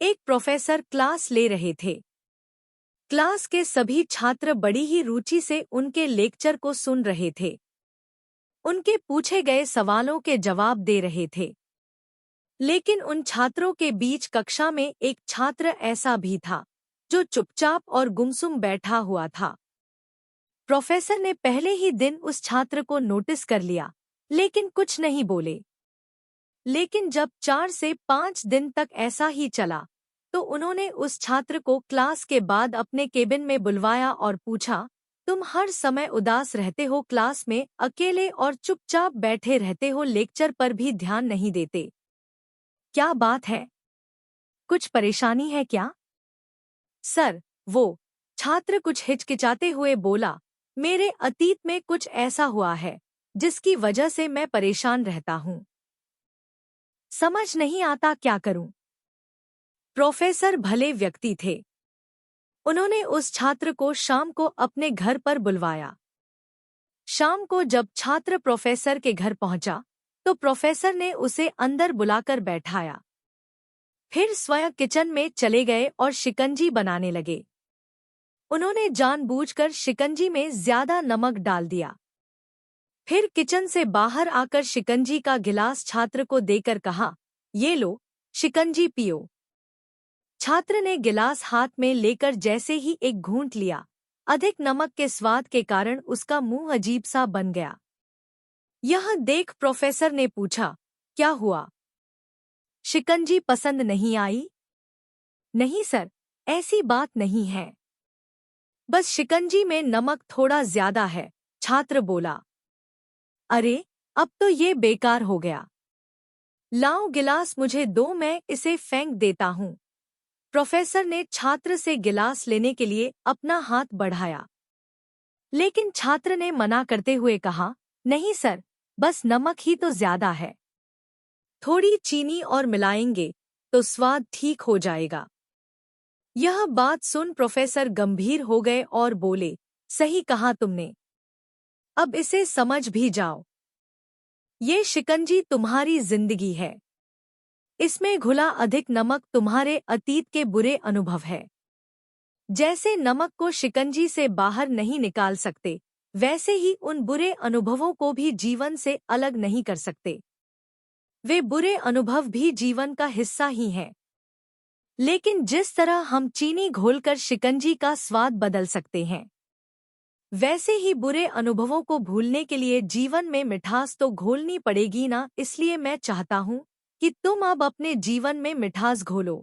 एक professor class ले रहे थे। क्लास के सभी छात्र बड़ी ही रुचि से उनके लेक्चर को सुन रहे थे। उनके पूछे गए सवालों के जवाब दे रहे थे। लेकिन उन छात्रों के बीच कक्षा में एक छात्र ऐसा भी था जो चुपचाप और गुमसुम बैठा हुआ था। प्रोफेसर ने पहले ही दिन उस छात्र को नोटिस कर लिया, लेकिन कुछ नहीं बोले। लेकिन जब 4 से 5 दिन तक ऐसा ही चला, तो उन्होंने उस छात्र को क्लास के बाद अपने केबिन में बुलवाया और पूछा, तुम हर समय उदास रहते हो, क्लास में अकेले और चुपचाप बैठे रहते हो, लेक्चर पर भी ध्यान नहीं देते। क्या बात है? कुछ परेशानी है क्या? सर, वो छात्र कुछ हिचकिचाते हुए बोला, मेरे अतीत में कुछ ऐसा हुआ है जिसकी वजह से मैं परेशान रहता हूँ। समझ नहीं आता क्या करूं। प्रोफेसर भले व्यक्ति थे। उन्होंने उस छात्र को शाम को अपने घर पर बुलवाया। शाम को जब छात्र प्रोफेसर के घर पहुंचा, तो प्रोफेसर ने उसे अंदर बुलाकर बैठाया। फिर स्वयं किचन में चले गए और शिकंजी बनाने लगे। उन्होंने जानबूझकर शिकंजी में ज्यादा नमक डाल दिया। फिर किचन से बाहर आकर शिकंजी का गिलास छात्र को देकर कहा, ये लो, शिकंजी पियो। छात्र ने गिलास हाथ में लेकर जैसे ही एक घूंट लिया, अधिक नमक के स्वाद के कारण उसका मुंह अजीब सा बन गया। यह देख प्रोफेसर ने पूछा, क्या हुआ? शिकंजी पसंद नहीं आई? नहीं सर, ऐसी बात नहीं है। बस शिकंजी में नमक थोड़ा ज्यादा है, छात्र बोला। अरे, अब तो ये बेकार हो गया। लाओ गिलास मुझे दो, मैं इसे फेंक देता हूँ। प्रोफेसर ने छात्र से गिलास लेने के लिए अपना हाथ बढ़ाया, लेकिन छात्र ने मना करते हुए कहा, नहीं सर, बस नमक ही तो ज्यादा है। थोड़ी चीनी और मिलाएंगे तो स्वाद ठीक हो जाएगा। यह बात सुन प्रोफेसर गंभीर हो गए और बोले, सही कहा तुमने। अब इसे समझ भी जाओ। ये शिकंजी तुम्हारी जिंदगी है। इसमें घुला अधिक नमक तुम्हारे अतीत के बुरे अनुभव है। जैसे नमक को शिकंजी से बाहर नहीं निकाल सकते, वैसे ही उन बुरे अनुभवों को भी जीवन से अलग नहीं कर सकते। वे बुरे अनुभव भी जीवन का हिस्सा ही हैं। लेकिन जिस तरह हम चीनी घोलकर शिकंजी का स्वाद बदल सकते हैं, वैसे ही बुरे अनुभवों को भूलने के लिए जीवन में मिठास तो घोलनी पड़ेगी ना। इसलिए मैं चाहता हूँ कि तुम अब अपने जीवन में मिठास घोलो।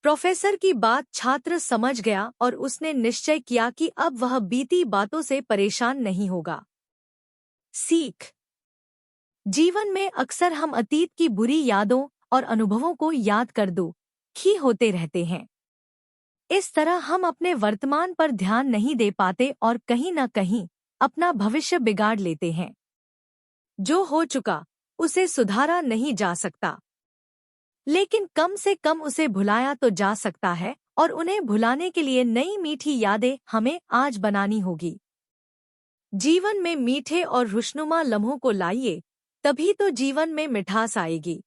प्रोफेसर की बात छात्र समझ गया और उसने निश्चय किया कि अब वह बीती बातों से परेशान नहीं होगा। सीख: जीवन में अक्सर हम अतीत की बुरी यादों और अनुभवों को याद कर दुखी होते रहते हैं। इस तरह हम अपने वर्तमान पर ध्यान नहीं दे पाते और कहीं न कहीं अपना भविष्य बिगाड़ लेते हैं। जो हो चुका उसे सुधारा नहीं जा सकता, लेकिन कम से कम उसे भुलाया तो जा सकता है, और उन्हें भुलाने के लिए नई मीठी यादें हमें आज बनानी होगी। जीवन में मीठे और खुशनुमा लम्हों को लाइए, तभी तो जीवन में मिठास आएगी।